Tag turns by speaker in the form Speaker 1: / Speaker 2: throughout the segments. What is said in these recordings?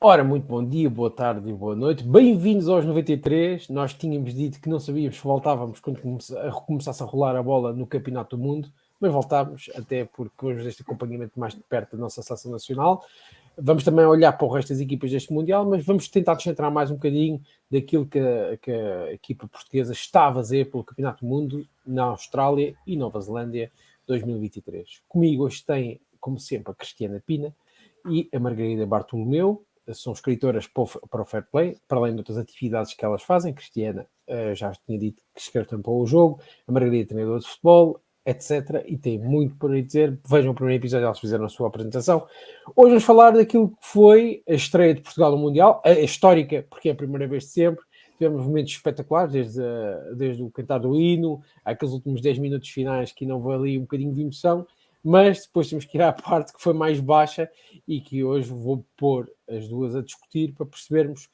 Speaker 1: Ora, muito bom dia, boa tarde e boa noite. Bem-vindos aos 93. Nós tínhamos dito que não sabíamos se voltávamos quando recomeçasse a rolar a bola no Campeonato do Mundo, mas voltámos, até porque vamos deste acompanhamento mais de perto da nossa seleção nacional. Vamos também olhar para o resto das equipas deste Mundial, mas vamos tentar descentrar mais um bocadinho daquilo que a equipa portuguesa está a fazer pelo Campeonato do Mundo na Austrália e Nova Zelândia 2023. Comigo hoje tem, como sempre, a Cristiana Pina e a Margarida Bartolomeu. São escritoras para o Fair Play, para além de outras atividades que elas fazem. Cristiana já tinha dito que escreve também para o jogo, a Margarida é treinadora de futebol, etc. E tem muito por aí dizer. Vejam o primeiro episódio, elas fizeram a sua apresentação. Hoje vamos falar daquilo que foi a estreia de Portugal no Mundial, a histórica, porque é a primeira vez de sempre. Tivemos momentos espetaculares, desde o cantar do hino, aqueles últimos 10 minutos finais que não houve ali um bocadinho de emoção, mas depois temos que ir à parte que foi mais baixa e que hoje vou pôr as duas a discutir para percebermos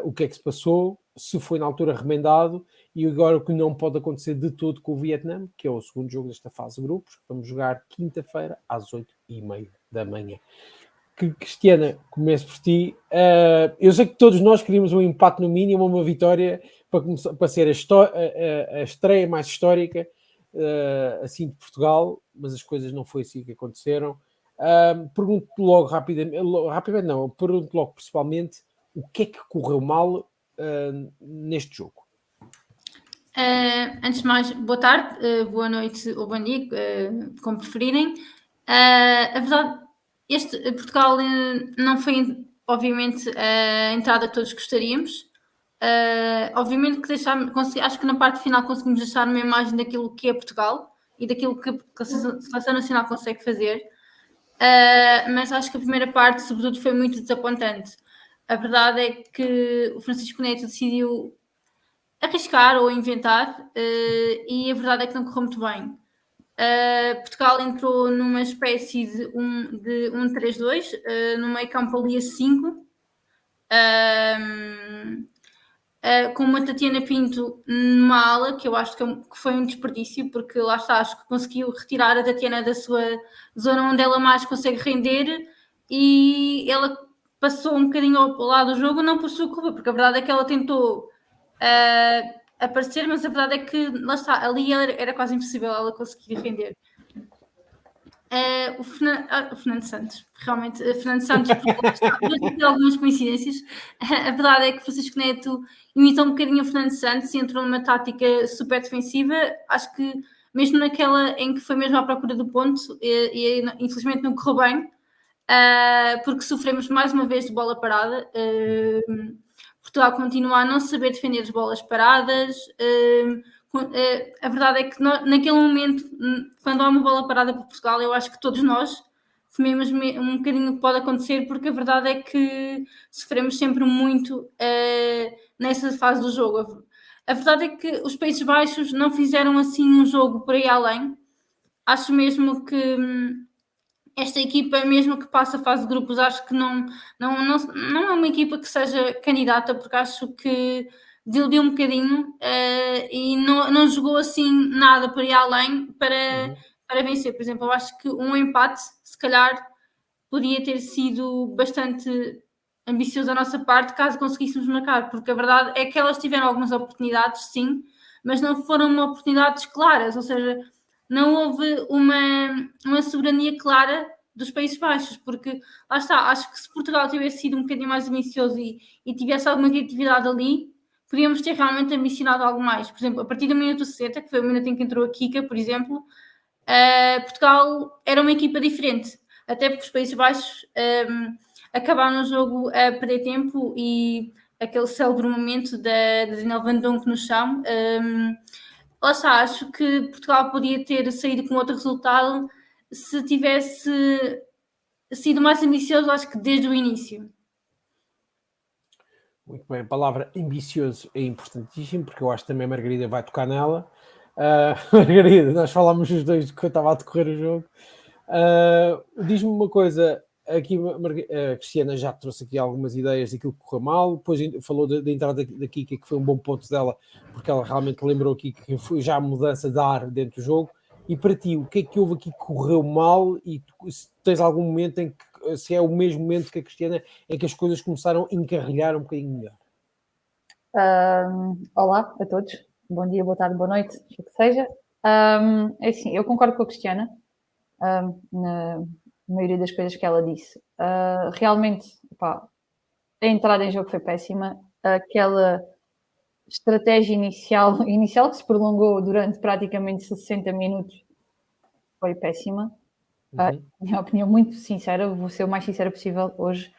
Speaker 1: o que é que se passou, se foi na altura remendado e agora o que não pode acontecer de todo com o Vietnã, que é o segundo jogo desta fase de grupos. Vamos jogar quinta-feira às 8h30 da manhã. Cristiana, começo por ti. Eu sei que todos nós queríamos um empate no mínimo, uma vitória para ser a estreia mais histórica assim de Portugal, mas as coisas não foi assim que aconteceram. Pergunto logo rapidamente não, pergunto logo principalmente o que é que correu mal neste jogo.
Speaker 2: Antes de mais, boa tarde, boa noite ou bom dia, como preferirem. A verdade, Portugal não foi, obviamente, a entrada que todos gostaríamos. Obviamente que acho que na parte final conseguimos deixar uma imagem daquilo que é Portugal e daquilo que a Seleção Nacional consegue fazer. Mas acho que a primeira parte, sobretudo, foi muito desapontante. A verdade é que o Francisco Neto decidiu arriscar ou inventar, e a verdade é que não correu muito bem. Portugal entrou numa espécie de 1-3-2, no meio campo ali a 5, com uma Tatiana Pinto numa ala, que eu acho que foi um desperdício, porque lá está, acho que conseguiu retirar a Tatiana da sua zona onde ela mais consegue render, e ela passou um bocadinho ao lado do jogo, não por sua culpa, porque a verdade é que ela tentou aparecer, mas a verdade é que lá está, ali era quase impossível ela conseguir defender. O Fernando Santos, realmente, Fernando Santos, tem algumas coincidências. A verdade é que Francisco Neto imitou um bocadinho o Fernando Santos e entrou numa tática super defensiva. Acho que mesmo naquela em que foi mesmo à procura do ponto, e infelizmente não correu bem, porque sofremos mais uma vez de bola parada. Portugal continua a não saber defender as bolas paradas. A verdade é que naquele momento, quando há uma bola parada para Portugal, eu acho que todos nós tememos um bocadinho o que pode acontecer, porque a verdade é que sofremos sempre muito nessa fase do jogo. A verdade é que os Países Baixos não fizeram assim um jogo por aí além. Acho mesmo que esta equipa, mesmo que passe a fase de grupos, acho que não é uma equipa que seja candidata, porque acho que deu um bocadinho e não jogou assim nada por aí além para vencer. Por exemplo, eu acho que um empate, se calhar, podia ter sido bastante ambicioso da nossa parte, caso conseguíssemos marcar, porque a verdade é que elas tiveram algumas oportunidades, sim, mas não foram oportunidades claras, ou seja, não houve uma soberania clara dos Países Baixos, porque lá está, acho que se Portugal tivesse sido um bocadinho mais ambicioso e tivesse alguma criatividade ali, podíamos ter realmente ambicionado algo mais. Por exemplo, a partir do minuto 60, que foi o minuto em que entrou a Kika, por exemplo, Portugal era uma equipa diferente, até porque os Países Baixos acabaram o jogo a perder tempo, e aquele célebre momento da Daniel Van Donk no chão. Lá está, acho que Portugal podia ter saído com outro resultado se tivesse sido mais ambicioso, acho que desde o início.
Speaker 1: Muito bem, a palavra ambicioso é importantíssimo, porque eu acho que também a Margarida vai tocar nela. Margarida, nós falámos os dois que eu estava a decorrer o jogo. Diz-me uma coisa, aqui a Cristiana já trouxe aqui algumas ideias daquilo que correu mal, depois falou da entrada da Kika, que foi um bom ponto dela, porque ela realmente lembrou aqui que foi já a mudança de ar dentro do jogo. E para ti, o que é que houve aqui que correu mal, e se tens algum momento em que se é o mesmo momento que a Cristiana em que as coisas começaram a encarrilhar um bocadinho melhor.
Speaker 3: Olá a todos, bom dia, boa tarde, boa noite, o que seja. É assim, eu concordo com a Cristiana na maioria das coisas que ela disse. Realmente, pá, a entrada em jogo foi péssima. Aquela estratégia inicial que se prolongou durante praticamente 60 minutos foi péssima. Minha opinião muito sincera, vou ser o mais sincera possível hoje.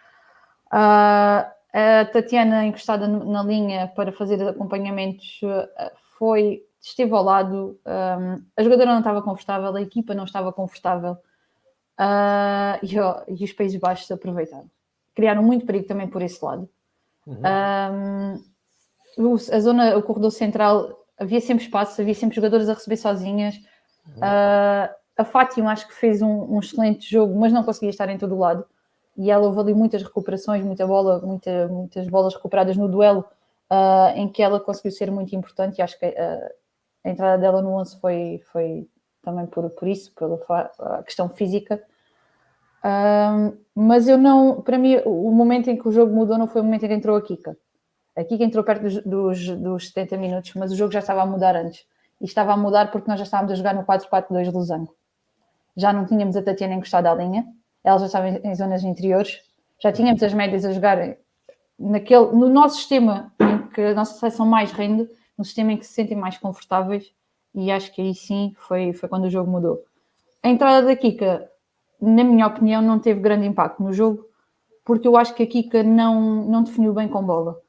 Speaker 3: A Tatiana encostada na linha para fazer acompanhamentos esteve ao lado, a jogadora não estava confortável, a equipa não estava confortável e os Países Baixos aproveitaram. Criaram muito perigo também por esse lado. A zona, o corredor central, havia sempre espaço, havia sempre jogadores a receber sozinhas. A Fátima acho que fez um excelente jogo, mas não conseguia estar em todo o lado. E ela houve ali muitas recuperações, muitas bolas recuperadas no duelo, em que ela conseguiu ser muito importante. E acho que a entrada dela no 11 foi também por isso, pela questão física. Mas para mim, o momento em que o jogo mudou não foi o momento em que entrou a Kika. A Kika entrou perto dos 70 minutos, mas o jogo já estava a mudar antes. E estava a mudar porque nós já estávamos a jogar no 4-4-2 de Losango. Já não tínhamos a Tatiana encostada à linha, ela já estava em zonas interiores, já tínhamos as médias a jogar no nosso sistema em que a nossa seleção mais rende, no sistema em que se sentem mais confortáveis, e acho que aí sim foi quando o jogo mudou. A entrada da Kika, na minha opinião, não teve grande impacto no jogo, porque eu acho que a Kika não definiu bem com bola.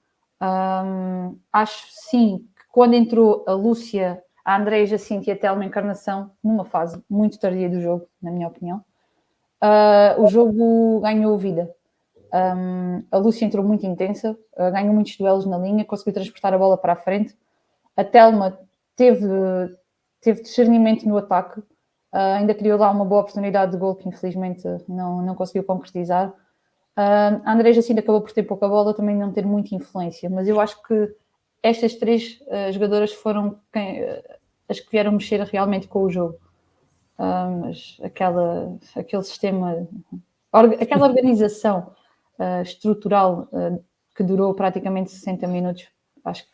Speaker 3: Acho sim que quando entrou a Lúcia, a Andreia Jacinto e a Telma Encarnação, numa fase muito tardia do jogo, na minha opinião, o jogo ganhou vida. A Lúcia entrou muito intensa, ganhou muitos duelos na linha, conseguiu transportar a bola para a frente. A Telma teve discernimento no ataque, ainda criou lá uma boa oportunidade de gol que infelizmente não conseguiu concretizar. A Andreia Jacinto acabou por ter pouca bola, também não ter muita influência, mas eu acho que estas três jogadoras foram as que vieram mexer realmente com o jogo. Mas aquele sistema, aquela organização estrutural que durou praticamente 60 minutos, acho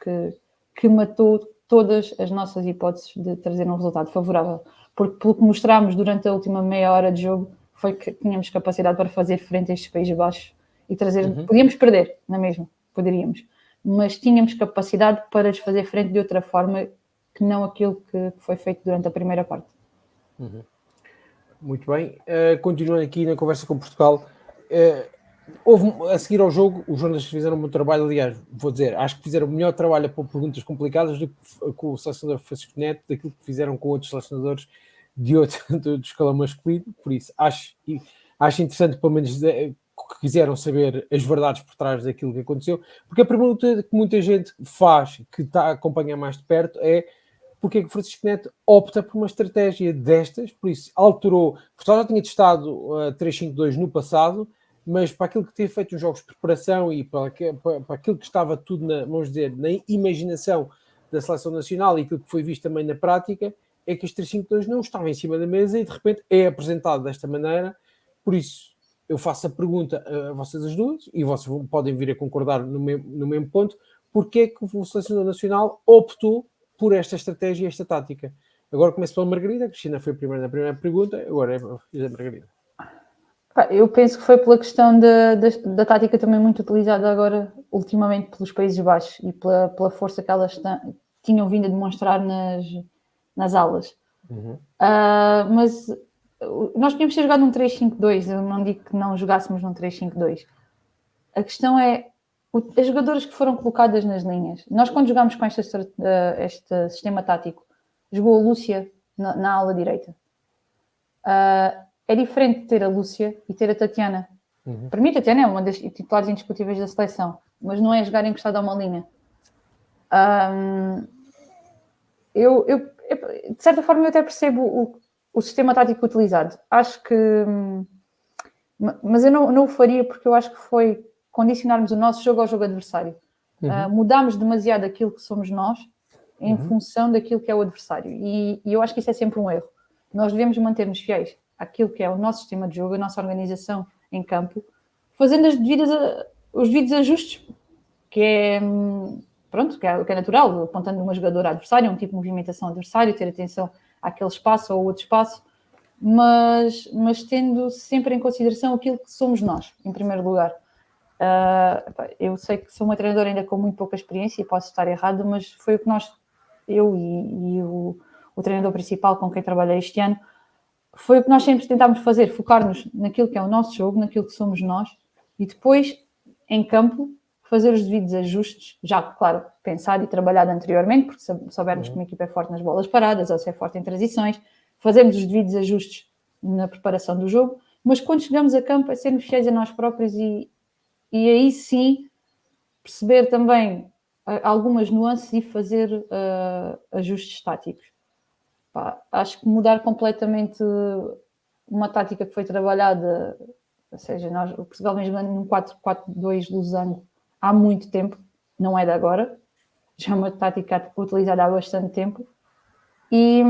Speaker 3: que matou todas as nossas hipóteses de trazer um resultado favorável. Porque pelo que mostramos durante a última meia hora de jogo, foi que tínhamos capacidade para fazer frente a estes Países Baixos e trazer... Podíamos perder, não é mesmo? Poderíamos. Mas tínhamos capacidade para lhes fazer frente de outra forma que não aquilo que foi feito durante a primeira parte.
Speaker 1: Muito bem. Continuando aqui na conversa com Portugal, houve, a seguir ao jogo, os jornalistas fizeram um bom trabalho. Aliás, vou dizer, acho que fizeram o melhor trabalho a pôr perguntas complicadas do que com o selecionador Francisco Neto, daquilo que fizeram com outros selecionadores do escalão masculino. Por isso, acho interessante, pelo menos, que quiseram saber as verdades por trás daquilo que aconteceu, porque a pergunta que muita gente faz, que está a acompanhar mais de perto, é porque é que o Francisco Neto opta por uma estratégia destas. Por isso alterou. Portugal já tinha testado 3-5-2 no passado, mas para aquilo que tinha feito os jogos de preparação e para aquilo que estava tudo vamos dizer, na imaginação da seleção nacional e aquilo que foi visto também na prática, é que este 3-5-2 não estava em cima da mesa e de repente é apresentado desta maneira. Por isso eu faço a pergunta a vocês as duas, e vocês podem vir a concordar no mesmo ponto: porque é que o selecionador nacional optou por esta estratégia e esta tática? Agora começo pela Margarida. A Cristina foi a primeira na primeira pergunta, agora é a Margarida.
Speaker 3: Eu penso que foi pela questão da tática também muito utilizada agora, ultimamente, pelos Países Baixos e pela força que elas tinham vindo a demonstrar nas aulas. Mas nós podíamos ter jogado num 3-5-2, eu não digo que não jogássemos num 3-5-2. A questão é as jogadoras que foram colocadas nas linhas. Nós, quando jogámos com este sistema tático, jogou a Lúcia na ala direita. É diferente ter a Lúcia e ter a Tatiana. Para mim, a Tatiana é uma das titulares indiscutíveis da seleção, mas não é jogar encostada a uma linha. De certa forma, eu até percebo o sistema tático utilizado. Acho que... Mas eu não o faria porque eu acho que foi condicionarmos o nosso jogo ao jogo adversário. Mudámos demasiado aquilo que somos nós em função daquilo que é o adversário. E eu acho que isso é sempre um erro. Nós devemos manter-nos fiéis àquilo que é o nosso sistema de jogo, a nossa organização em campo, fazendo os devidos ajustes, que é, pronto, que é natural, apontando uma jogadora adversária, um tipo de movimentação adversário, ter atenção àquele espaço ou outro espaço, mas tendo sempre em consideração aquilo que somos nós, em primeiro lugar. Eu sei que sou uma treinadora ainda com muito pouca experiência e posso estar errada, mas foi o que eu e o treinador principal com quem trabalhei este ano, foi o que nós sempre tentámos fazer, focar-nos naquilo que é o nosso jogo, naquilo que somos nós, e depois, em campo, fazer os devidos ajustes, já, claro, pensado e trabalhado anteriormente, porque soubermos que uma equipa é forte nas bolas paradas, ou se é forte em transições, fazemos os devidos ajustes na preparação do jogo, mas quando chegamos a campo é sermos fiéis a nós próprios e aí sim perceber também algumas nuances e fazer ajustes táticos. Acho que mudar completamente uma tática que foi trabalhada, ou seja, Portugal vem jogando num 4-4-2 losango há muito tempo, não é de agora, já é uma tática utilizada há bastante tempo, e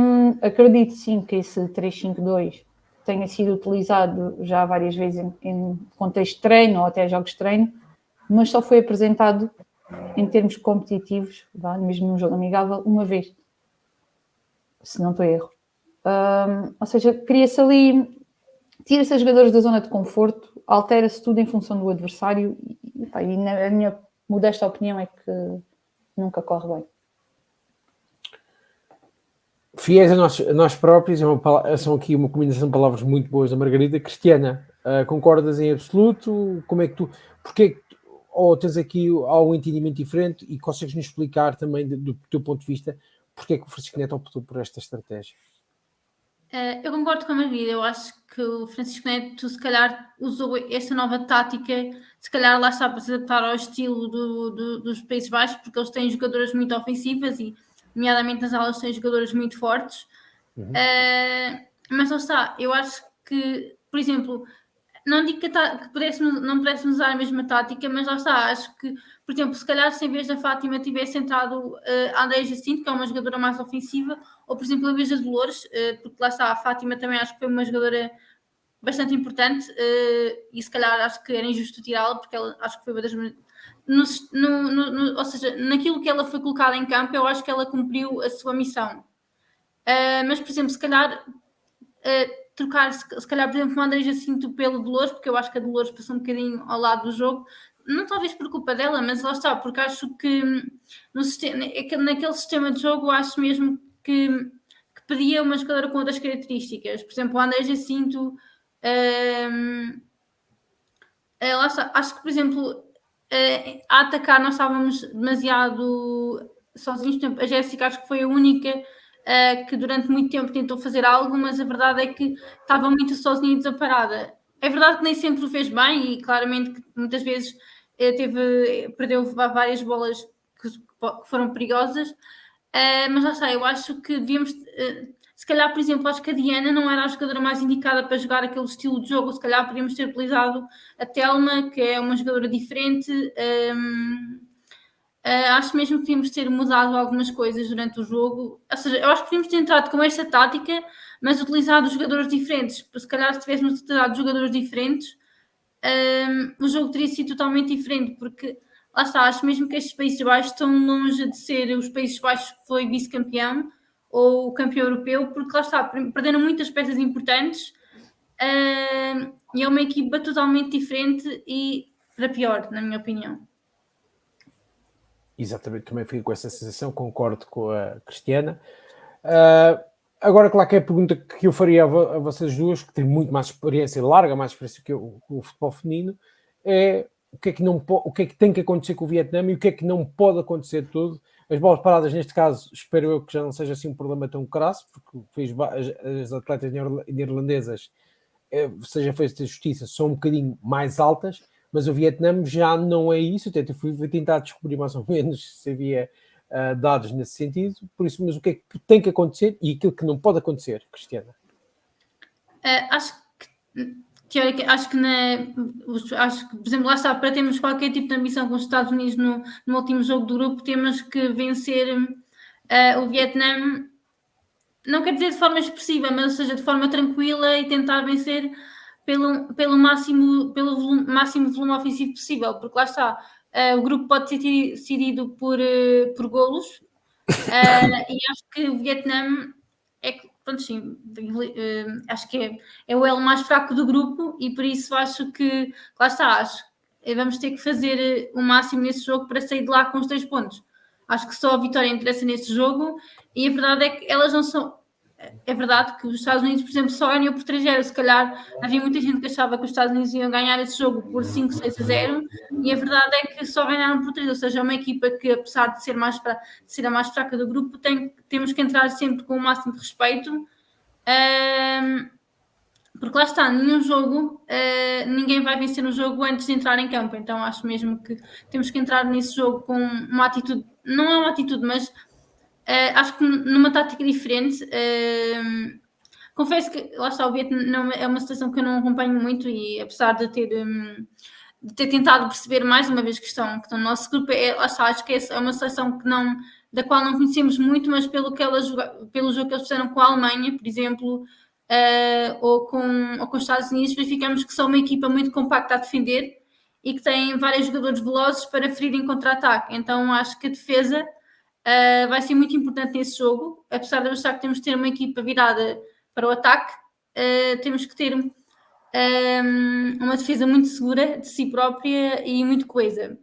Speaker 3: acredito sim que esse 3-5-2 tenha sido utilizado já várias vezes em contexto de treino ou até jogos de treino, mas só foi apresentado em termos competitivos, mesmo num jogo amigável, uma vez, se não estou a erro. Ou seja, cria-se ali, tira-se os jogadores da zona de conforto, altera-se tudo em função do adversário e a minha modesta opinião é que nunca corre bem.
Speaker 1: Fiéis a nós próprios, são aqui uma combinação de palavras muito boas da Margarida. Cristiana, concordas em absoluto? Como é que tu... Porque ou tens aqui algum entendimento diferente e consegues-nos explicar também do teu ponto de vista porque é que o Francisco Neto optou por esta estratégia?
Speaker 2: Eu concordo com a Margarida. Eu acho que o Francisco Neto se calhar usou esta nova tática, se calhar lá está para se adaptar ao estilo dos Países Baixos, porque eles têm jogadoras muito ofensivas e nomeadamente nas alas têm jogadoras muito fortes. Mas lá está, eu acho que, por exemplo, não digo que não pudéssemos usar a mesma tática, mas lá está, acho que, por exemplo, se calhar se em vez da Fátima tivesse entrado a Andréia Jacinto, que é uma jogadora mais ofensiva, ou por exemplo em vez da Dolores, porque lá está, a Fátima também acho que foi uma jogadora bastante importante e se calhar acho que era injusto tirá-la, porque ela acho que foi uma das... ou seja, naquilo que ela foi colocada em campo, eu acho que ela cumpriu a sua missão. Mas, por exemplo, se calhar... trocar, se calhar, por exemplo, uma Andréia Jacinto pelo Dolores, porque eu acho que a Dolores passou um bocadinho ao lado do jogo, não talvez por culpa dela, mas lá está, porque acho que naquele sistema de jogo acho mesmo que pedia uma jogadora com outras características. Por exemplo, a Andréia Jacinto lá está, acho que, por exemplo, a atacar nós estávamos demasiado sozinhos. Por exemplo, a Jéssica acho que foi a única que durante muito tempo tentou fazer algo, mas a verdade é que estava muito sozinha e desamparada. É verdade que nem sempre o fez bem e claramente que muitas vezes perdeu várias bolas que foram perigosas, mas lá está, eu acho que devíamos... se calhar, por exemplo, acho que a Diana não era a jogadora mais indicada para jogar aquele estilo de jogo, se calhar podíamos ter utilizado a Telma, que é uma jogadora diferente. Acho mesmo que devíamos ter mudado algumas coisas durante o jogo. Ou seja, eu acho que devíamos ter entrado com esta tática, mas utilizado jogadores diferentes. Se calhar, se tivéssemos utilizado jogadores diferentes, o jogo teria sido totalmente diferente, porque lá está, acho mesmo que estes Países Baixos estão longe de ser os Países Baixos que foi vice-campeão ou campeão europeu, porque lá está, perderam muitas peças importantes e é uma equipa totalmente diferente e para pior, na minha opinião.
Speaker 1: Exatamente, também fico com essa sensação, concordo com a Cristiana. Agora, claro que é a pergunta que eu faria a vocês duas, que têm muito mais experiência, larga mais experiência que o futebol feminino, é o que é que tem que acontecer com o Vietnã e o que é que não pode acontecer de tudo. As bolas paradas, neste caso, espero eu que já não seja assim um problema tão crasso, porque as atletas neerlandesas, seja feita justiça, são um bocadinho mais altas, mas o Vietnã já não é isso. Até fui tentar descobrir mais ou menos se havia dados nesse sentido. Por isso, mas o que é que tem que acontecer e aquilo que não pode acontecer, Cristiana?
Speaker 2: Acho que, por exemplo, lá está, para termos qualquer tipo de ambição com os Estados Unidos no último jogo do grupo, temos que vencer o Vietnã, não quer dizer de forma expressiva, mas ou seja, de forma tranquila e tentar vencer pelo máximo volume ofensivo possível, porque lá está, o grupo pode ser decidido por golos, e acho que o Vietnã é que, pronto, sim, acho que é o elo mais fraco do grupo e por isso acho que, lá está, acho que vamos ter que fazer o máximo nesse jogo para sair de lá com os 3 pontos. Acho que só a vitória interessa nesse jogo e a verdade é que elas não são... É verdade que os Estados Unidos, por exemplo, só ganhou por 3-0. Se calhar havia muita gente que achava que os Estados Unidos iam ganhar esse jogo por 5-6-0 e a verdade é que só ganharam por 3. Ou seja, é uma equipa que, apesar de ser a mais fraca do grupo, temos que entrar sempre com o máximo de respeito, porque lá está, nenhum jogo, ninguém vai vencer um jogo antes de entrar em campo. Então acho mesmo que temos que entrar nesse jogo com uma atitude, não é uma atitude, mas acho que numa tática diferente. Confesso que, lá está, o Vietnã é uma situação que eu não acompanho muito e apesar de ter tentado perceber mais uma vez que estão no nosso grupo, lá está, acho que é uma seleção da qual não conhecemos muito, mas pelo jogo que eles fizeram com a Alemanha, por exemplo, ou com os Estados Unidos, verificamos que são uma equipa muito compacta a defender e que tem vários jogadores velozes para ferir em contra-ataque. Então acho que a defesa vai ser muito importante nesse jogo, apesar de eu achar que temos de ter uma equipa virada para o ataque, temos que ter uma defesa muito segura de si própria e muito coesa.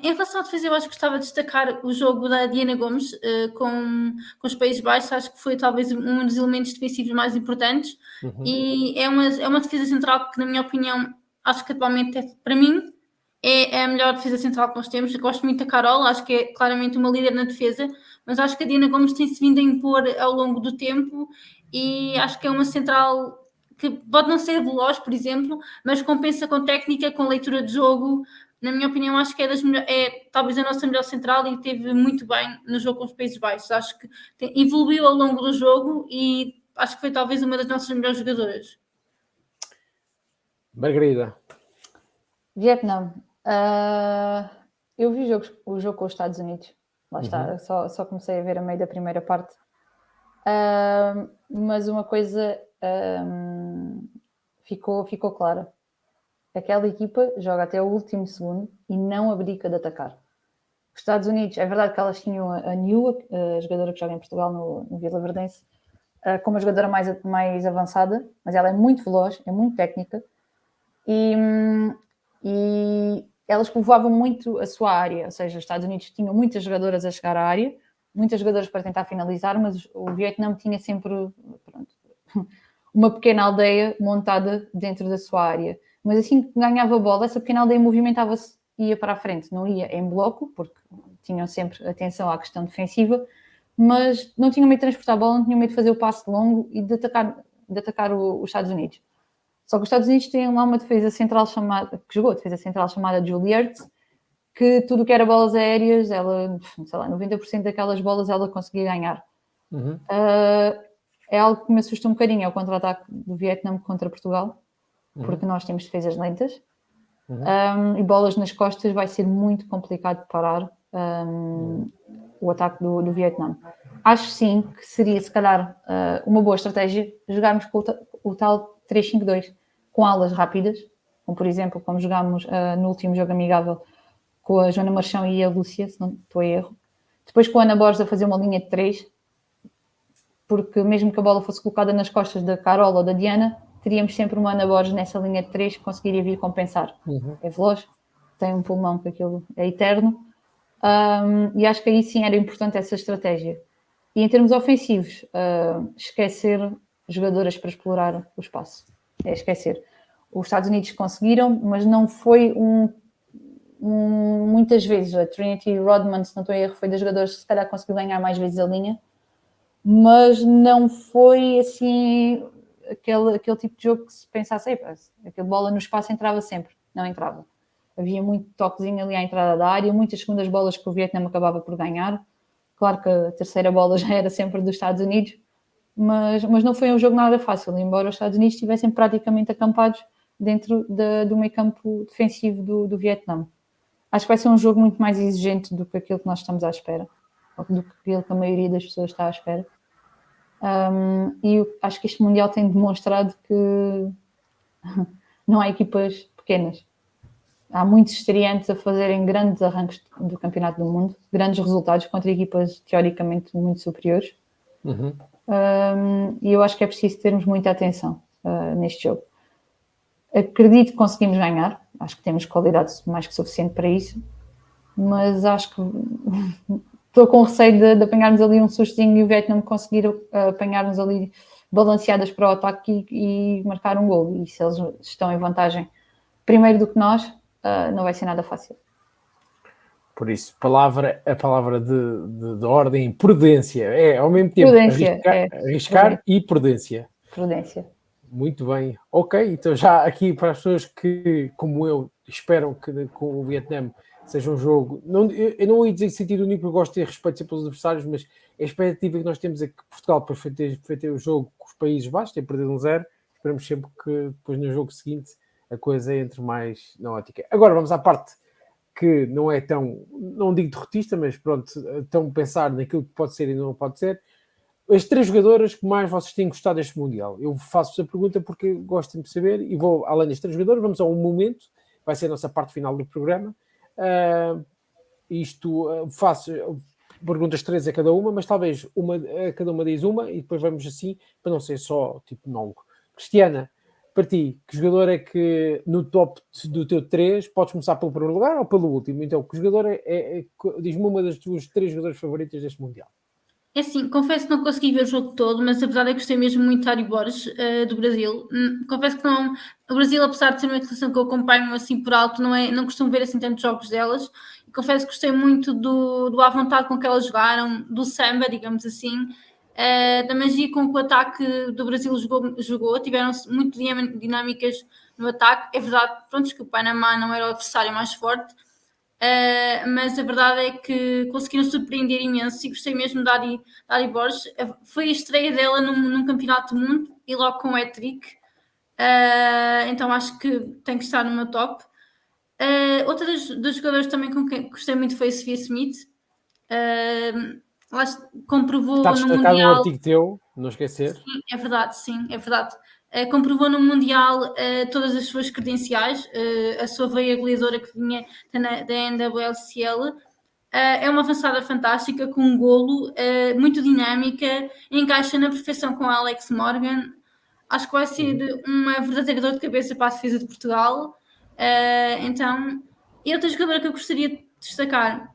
Speaker 2: Em relação à defesa, eu acho que gostava de destacar o jogo da Diana Gomes com os Países Baixos. Acho que foi talvez um dos elementos defensivos mais importantes e é uma defesa central que, na minha opinião, acho que atualmente, para mim, é a melhor defesa central que nós temos. Eu gosto muito da Carol, acho que é claramente uma líder na defesa, mas acho que a Diana Gomes tem-se vindo a impor ao longo do tempo e acho que é uma central que pode não ser veloz, por exemplo, mas compensa com técnica, com leitura de jogo. Na minha opinião, acho que é talvez a nossa melhor central e teve muito bem no jogo com os Países Baixos. Acho que evoluiu ao longo do jogo e acho que foi talvez uma das nossas melhores jogadoras.
Speaker 1: Margarida.
Speaker 3: Vietnã. Eu vi o jogo com os Estados Unidos. Lá está, só comecei a ver a meio da primeira parte. Mas uma coisa ficou clara. Aquela equipa joga até o último segundo e não abdica de atacar. Os Estados Unidos, é verdade que elas tinham a Niu, a jogadora que joga em Portugal no Vila Verdense, como a jogadora mais avançada, mas ela é muito veloz, é muito técnica e elas povoavam muito a sua área, ou seja, os Estados Unidos tinham muitas jogadoras a chegar à área, muitas jogadoras para tentar finalizar, mas o Vietnã tinha sempre uma pequena aldeia montada dentro da sua área. Mas assim que ganhava a bola, essa pequena aldeia movimentava-se e ia para a frente. Não ia em bloco, porque tinham sempre atenção à questão defensiva, mas não tinham medo de transportar a bola, não tinham medo de fazer o passe longo e de atacar os Estados Unidos. Só que os Estados Unidos têm lá uma defesa central chamada Julie Ertz, que tudo que era bolas aéreas, ela, sei lá, 90% daquelas bolas ela conseguia ganhar. É algo que me assusta um bocadinho, é o contra-ataque do Vietnã contra Portugal, porque nós temos defesas lentas e bolas nas costas vai ser muito complicado parar o ataque do Vietnã. Acho sim que seria, se calhar, uma boa estratégia jogarmos com o tal 3-5-2, com alas rápidas, como por exemplo, como jogámos no último jogo amigável com a Joana Marchão e a Lúcia, se não estou a erro. Depois com a Ana Borges a fazer uma linha de 3, porque mesmo que a bola fosse colocada nas costas da Carol ou da Diana, teríamos sempre uma Ana Borges nessa linha de 3 que conseguiria vir compensar. É veloz, tem um pulmão que aquilo é eterno, e acho que aí sim era importante essa estratégia. E em termos ofensivos, esquecer jogadoras para explorar o espaço. É esquecer. Os Estados Unidos conseguiram, mas não foi muitas vezes. A Trinity Rodman, se não estou a erro, foi das jogadoras que se calhar conseguiu ganhar mais vezes a linha, mas não foi assim aquele tipo de jogo que se pensasse, aquela bola no espaço entrava sempre. Não entrava. Havia muito toquezinho ali à entrada da área, muitas segundas bolas que o Vietnã acabava por ganhar. Claro que a terceira bola já era sempre dos Estados Unidos, mas não foi um jogo nada fácil, embora os Estados Unidos estivessem praticamente acampados dentro do meio campo defensivo do Vietnã. Acho que vai ser um jogo muito mais exigente do que aquilo que nós estamos à espera, ou do que aquilo que a maioria das pessoas está à espera. E acho que este Mundial tem demonstrado que Não há equipas pequenas. Há muitos estreantes a fazerem grandes arranques do Campeonato do Mundo, grandes resultados contra equipas teoricamente muito superiores. E eu acho que é preciso termos muita atenção neste jogo. Acredito que conseguimos ganhar, acho que temos qualidade mais que suficiente para isso, mas acho que estou com receio de apanharmos ali um sustinho e o Vietnã conseguir apanhar-nos ali balanceadas para o ataque e marcar um gol. E se eles estão em vantagem primeiro do que nós, não vai ser nada fácil.
Speaker 1: Por isso, a palavra de ordem, prudência. É, ao mesmo tempo,
Speaker 3: Prudência,
Speaker 1: arriscar e prudência.
Speaker 3: Prudência.
Speaker 1: Muito bem. Ok, então já aqui para as pessoas que, como eu, esperam que com o Vietnã seja um jogo... eu não ia dizer em sentido único, eu gosto de ter respeito sempre pelos adversários, mas a expectativa que nós temos é que Portugal, depois foi ter o jogo com os Países Baixos, tem perdido 1-0, esperamos sempre que depois no jogo seguinte a coisa entre mais na ótica. Agora vamos à parte que não é tão, não digo derrotista, mas pronto, tão pensar naquilo que pode ser e não pode ser. As 3 jogadoras que mais vocês têm gostado deste Mundial. Eu faço-vos a pergunta porque gosto de saber e vou, além das 3 jogadoras, vamos a um momento, vai ser a nossa parte final do programa. Faço perguntas 3 a cada uma, mas talvez cada uma diz uma e depois vamos assim, para não ser só tipo monólogo. Cristiana, para ti, que jogador é que no top do teu 3, podes começar pelo primeiro lugar ou pelo último? Então, que jogador diz-me uma das tuas 3 jogadoras favoritas deste Mundial.
Speaker 2: É assim, confesso que não consegui ver o jogo todo, mas a verdade é que gostei mesmo muito de Ari Borges, do Brasil. Confesso que não, o Brasil, apesar de ser uma seleção que eu acompanho assim por alto, não costumo ver assim tantos jogos delas. E confesso que gostei muito do à vontade com que elas jogaram, do samba, digamos assim, da magia com que o ataque do Brasil jogou. Tiveram muito dinâmicas no ataque. É verdade, pronto, que o Panamá não era o adversário mais forte, mas a verdade é que conseguiram surpreender imenso e gostei mesmo da Ari Borges. Foi a estreia dela num campeonato do mundo e logo com o hat-trick, então acho que tem que estar no meu top. Outra das jogadoras também com quem gostei muito foi a Sophia Smith. Ela comprovou
Speaker 1: Está
Speaker 2: no
Speaker 1: destacado
Speaker 2: Mundial.
Speaker 1: um artigo teu, não esquecer.
Speaker 2: Sim, é verdade. Comprovou no Mundial todas as suas credenciais, a sua veia goleadora que vinha da NWSL. É uma avançada fantástica, com um golo, muito dinâmica, encaixa na perfeição com a Alex Morgan. Acho que vai ser uma verdadeira dor de cabeça para a defesa de Portugal. E outra jogadora que eu gostaria de destacar,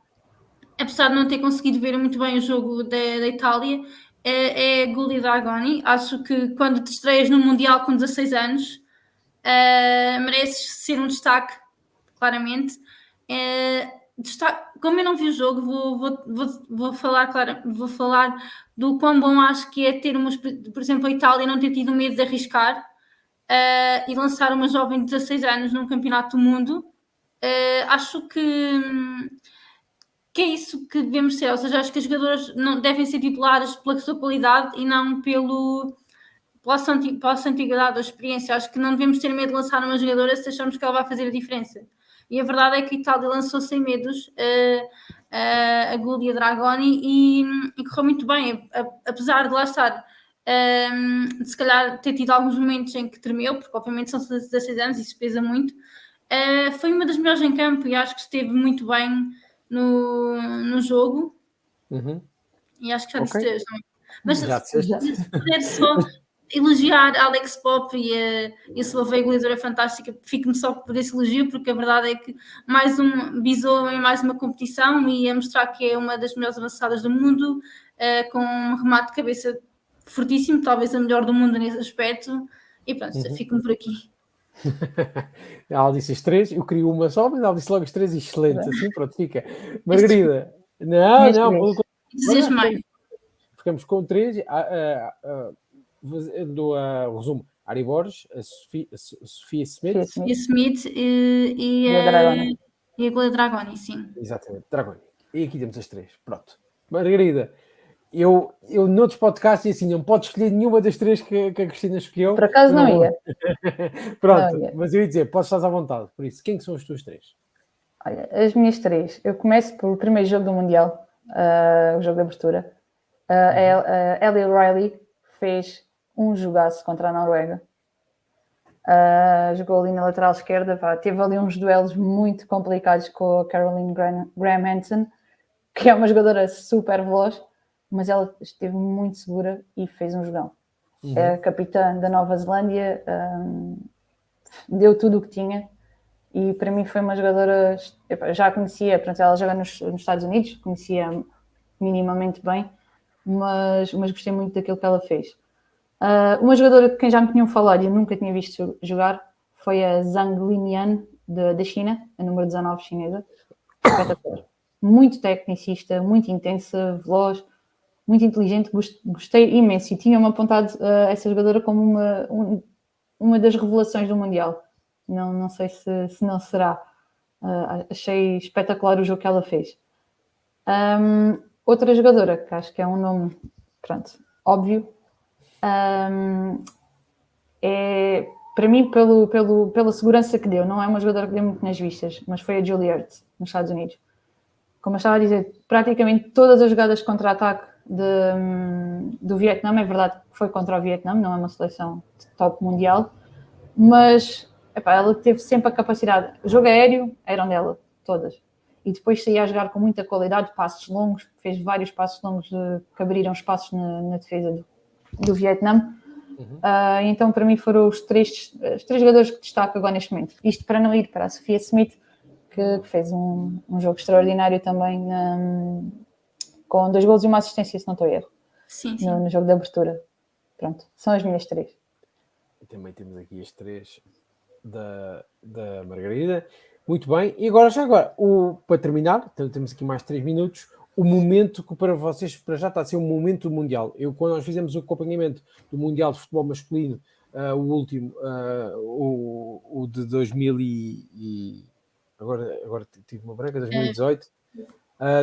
Speaker 2: apesar de não ter conseguido ver muito bem o jogo da Itália, é a Giulia Dragoni. Acho que quando te estreias no Mundial com 16 anos, mereces ser um destaque, claramente. Como eu não vi o jogo, vou falar do quão bom acho que é ter por exemplo, a Itália não ter tido medo de arriscar e lançar uma jovem de 16 anos num campeonato do mundo. Acho que é isso que devemos ser, ou seja, acho que as jogadoras não devem ser tituladas pela sua qualidade e não pela sua antiguidade ou experiência. Acho que não devemos ter medo de lançar uma jogadora se achamos que ela vai fazer a diferença. E a verdade é que a Itália lançou sem medos a Giulia Dragoni e correu muito bem, apesar de lá estar, de se calhar ter tido alguns momentos em que tremeu, porque obviamente são 16 anos e isso pesa muito. Foi uma das melhores em campo e acho que esteve muito bem no jogo. E acho que já disse 3, não é? Mas se puder só elogiar a Alex Pop e a sua veia goleadora fantástica, fico-me só por esse elogio, porque a verdade é que visou em mais uma competição e a mostrar que é uma das melhores avançadas do mundo, com um remate de cabeça fortíssimo, talvez a melhor do mundo nesse aspecto, e pronto, fico-me por aqui.
Speaker 1: Ela disse as 3, eu queria uma só, mas ela disse logo as 3, excelente, assim pronto, fica. Margarida, não,
Speaker 2: dizes mais.
Speaker 1: Ficamos com 3, dou o resumo, Ari Borges, a Sophia Smith
Speaker 2: e a Giulia Dragoni, sim.
Speaker 1: Exatamente, Dragoni. E aqui temos as 3, pronto. Margarida, eu noutros podcasts assim, não pode escolher nenhuma das 3 que a Cristina escolheu.
Speaker 3: Por acaso não ia.
Speaker 1: Pronto, não ia. Mas eu ia dizer, podes estar à vontade, por isso, quem são as tuas 3?
Speaker 3: Olha, as minhas 3, eu começo pelo primeiro jogo do Mundial, o jogo de abertura. A Ellie Riley fez um jogaço contra a Noruega. Jogou ali na lateral esquerda, teve ali uns duelos muito complicados com a Caroline Graham Hansen, que é uma jogadora super veloz, mas ela esteve muito segura e fez um jogão. É a capitã da Nova Zelândia, deu tudo o que tinha, e para mim foi uma jogadora, já a conhecia, portanto, ela joga nos Estados Unidos, conhecia minimamente bem, mas gostei muito daquilo que ela fez. Uma jogadora de quem já me tinham falado e eu nunca tinha visto jogar foi a Zhang Linian, da China, a número 19 chinesa. Espetacular. Muito tecnicista, muito intensa, veloz, muito inteligente, gostei imenso e tinha-me apontado essa jogadora como uma das revelações do Mundial. Não sei se não será. Achei espetacular o jogo que ela fez. Outra jogadora, que acho que é um nome, pronto, óbvio, é, para mim, pela segurança que deu, não é uma jogadora que deu muito nas vistas, mas foi a Julie Ertz, nos Estados Unidos. Como eu estava a dizer, praticamente todas as jogadas de contra-ataque do Vietnã, é verdade que foi contra o Vietnã, não é uma seleção de top mundial, mas ela teve sempre a capacidade. O jogo aéreo eram dela, todas. E depois saía a jogar com muita qualidade, passos longos, fez vários passos longos que abriram espaços na defesa do Vietnã. Então, para mim, foram os três jogadores que destaco agora neste momento. Isto para não ir para a Sophia Smith, que fez um jogo extraordinário também, com 2 golos e uma assistência, se não estou a erro.
Speaker 2: Sim.
Speaker 3: No jogo de abertura. Pronto, são as minhas 3.
Speaker 1: E também temos aqui as 3 da Margarida. Muito bem. E agora, para terminar, então temos aqui mais 3 minutos, o momento que para vocês, para já está a ser um momento mundial. Quando nós fizemos o acompanhamento do Mundial de Futebol Masculino, o último, o de 2000 agora tive uma branca, 2018,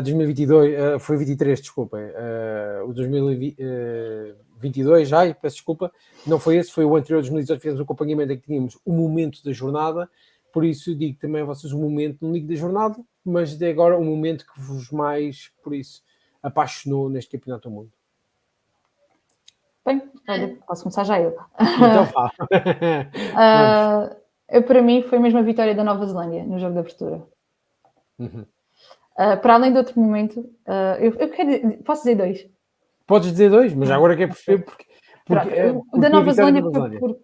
Speaker 1: 2022, foi 23, desculpem, o 2022, peço desculpa, não foi esse, foi o anterior, 2018, fizemos um acompanhamento em que tínhamos o momento da jornada, por isso digo também a vocês o momento, não digo da jornada, mas de agora o momento que vos mais, por isso, apaixonou neste Campeonato do Mundo.
Speaker 3: Bem, olha, posso começar já eu.
Speaker 1: Então vá.
Speaker 3: Para mim foi mesmo a vitória da Nova Zelândia no jogo de abertura. Para além de outro momento, posso dizer 2?
Speaker 1: Podes dizer 2, mas agora quero perceber porque
Speaker 3: o da Nova Zelândia foi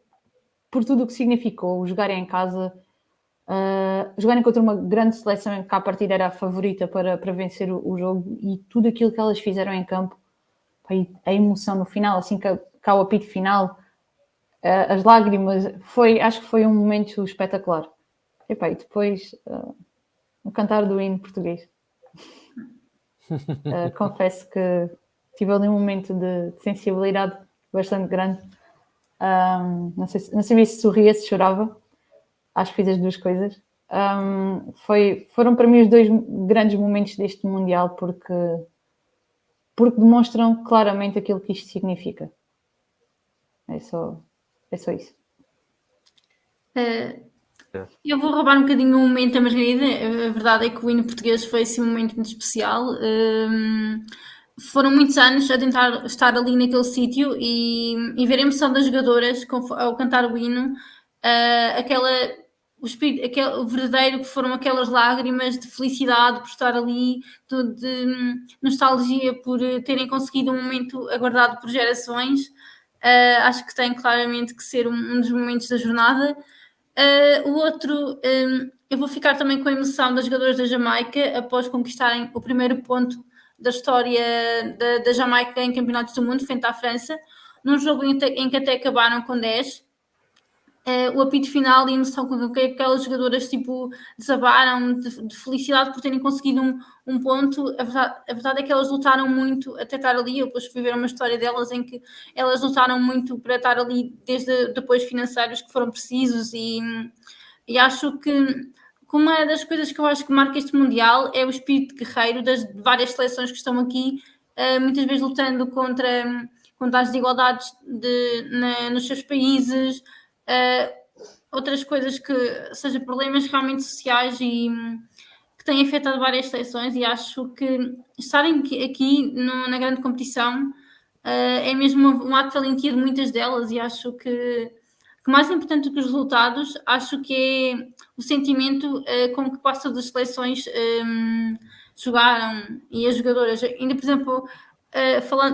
Speaker 3: por tudo o que significou, jogarem em casa, jogarem contra uma grande seleção em que à partida era a favorita para vencer o jogo, e tudo aquilo que elas fizeram em campo, a emoção no final, assim que há o apito final, as lágrimas, acho que foi um momento espetacular. E depois o cantar do hino português. Confesso que tive ali um momento de sensibilidade bastante grande. Não sabia se sorria, se chorava. Acho que fiz as duas coisas. Foram para mim os 2 grandes momentos deste Mundial, porque demonstram claramente aquilo que isto significa. É só isso.
Speaker 2: Eu vou roubar um bocadinho o momento da Margarida. A verdade é que o hino português foi esse momento muito especial. Foram muitos anos a tentar estar ali naquele sítio e ver a emoção das jogadoras ao cantar o hino, o verdadeiro, que foram aquelas lágrimas de felicidade por estar ali, de nostalgia por terem conseguido um momento aguardado por gerações. Acho que tem claramente que ser um dos momentos da jornada. O outro, eu vou ficar também com a emoção das jogadoras da Jamaica após conquistarem o primeiro ponto da história da Jamaica em campeonatos do mundo, frente à França, num jogo em que até acabaram com 10. O apito final e a emoção com que aquelas jogadoras desabaram de felicidade por terem conseguido um ponto. A verdade é que elas lutaram muito até estar ali. Eu depois fui ver uma história delas em que elas lutaram muito para estar ali, desde apoios financeiros que foram precisos, e acho que uma das coisas que eu acho que marca este Mundial é o espírito guerreiro das várias seleções que estão aqui, muitas vezes lutando contra as desigualdades nos seus países, outras coisas que sejam problemas realmente sociais e que têm afetado várias seleções, e acho que estarem aqui na grande competição é mesmo um ato de valentia de muitas delas, e acho que que mais importante do que os resultados, acho que é o sentimento com que quase todas as seleções jogaram e as jogadoras. Ainda, por exemplo,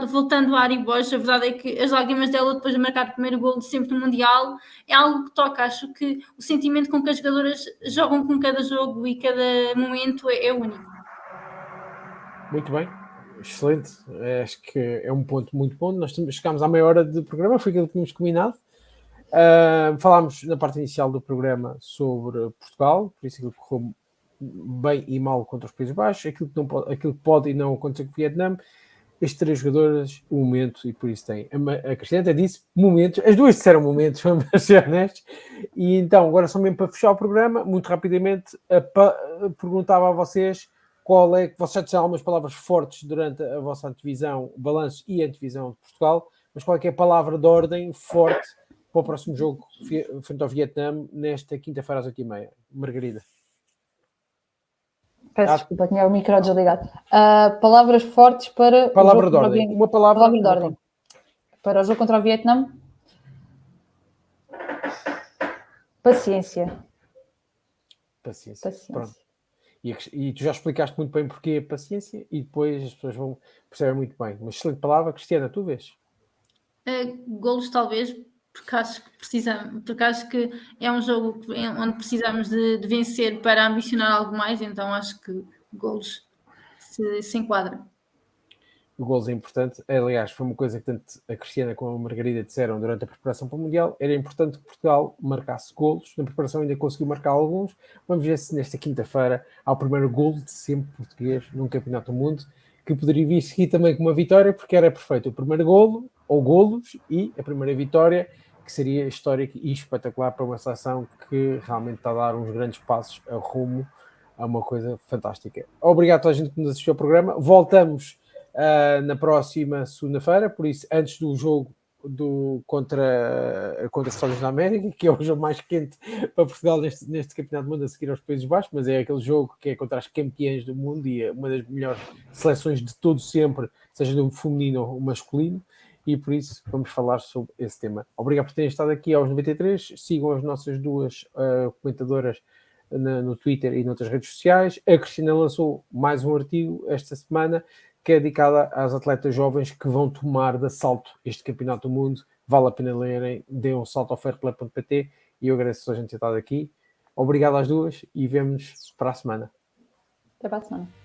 Speaker 2: voltando a Ari Borges, a verdade é que as lágrimas dela depois de marcar o primeiro golo de sempre no Mundial é algo que toca. Acho que o sentimento com que as jogadoras jogam com cada jogo e cada momento é único.
Speaker 1: Muito bem, excelente. Acho que é um ponto muito bom. Nós chegámos à meia hora de programa, foi aquilo que tínhamos combinado. Falámos na parte inicial do programa sobre Portugal, por isso aquilo que correu bem e mal contra os Países Baixos, aquilo que pode e não acontecer com o Vietnã. Estes 3 jogadores, o momento, e por isso tem. A Cristiana disse momentos, as duas disseram momentos, vamos ser honestos. E então, agora só mesmo para fechar o programa, muito rapidamente, perguntava a vocês qual é que vocês já disseram algumas palavras fortes durante a vossa antevisão, balanço e antevisão de Portugal, mas qual é que é a palavra de ordem forte para o próximo jogo frente ao Vietnã nesta quinta-feira às 8h30? Margarida.
Speaker 3: Peço desculpa, tinha o micro desligado. Palavras fortes para
Speaker 1: palavra de ordem. Uma palavra
Speaker 3: de ordem. Para o jogo contra o Vietnã. Paciência.
Speaker 1: Pronto. E tu já explicaste muito bem porque a paciência e depois as pessoas vão perceber muito bem. Uma excelente palavra. Cristiana, tu vês?
Speaker 2: Golos talvez, porque acho que é um jogo onde precisamos de vencer para ambicionar algo mais, então acho que golos se enquadra.
Speaker 1: O golos é importante. Aliás, foi uma coisa que tanto a Cristiana como a Margarida disseram durante a preparação para o Mundial. Era importante que Portugal marcasse golos. Na preparação ainda conseguiu marcar alguns. Vamos ver se nesta quinta-feira há o primeiro golo de sempre português num Campeonato do Mundo, que poderia vir seguir também com uma vitória, porque era perfeito o primeiro golo, ou golos, e a primeira vitória, que seria histórica e espetacular para uma seleção que realmente está a dar uns grandes passos a rumo a uma coisa fantástica. Obrigado a toda a gente que nos assistiu ao programa. Voltamos na próxima segunda-feira, por isso, antes do jogo contra os Estados Unidos da América, que é o jogo mais quente para Portugal neste Campeonato do Mundo, a seguir aos Países Baixos, mas é aquele jogo que é contra as campeãs do mundo e é uma das melhores seleções de todo sempre, seja do feminino ou masculino, e por isso vamos falar sobre esse tema. Obrigado por terem estado aqui aos 93, sigam as nossas duas comentadoras no Twitter e noutras redes sociais. A Cristina lançou mais um artigo esta semana que é dedicada às atletas jovens que vão tomar de assalto este Campeonato do Mundo. Vale a pena lerem, dêem um salto ao fairplay.pt e eu agradeço a gente ter estado aqui. Obrigado às duas e vemo-nos para a semana.
Speaker 3: Até para a semana.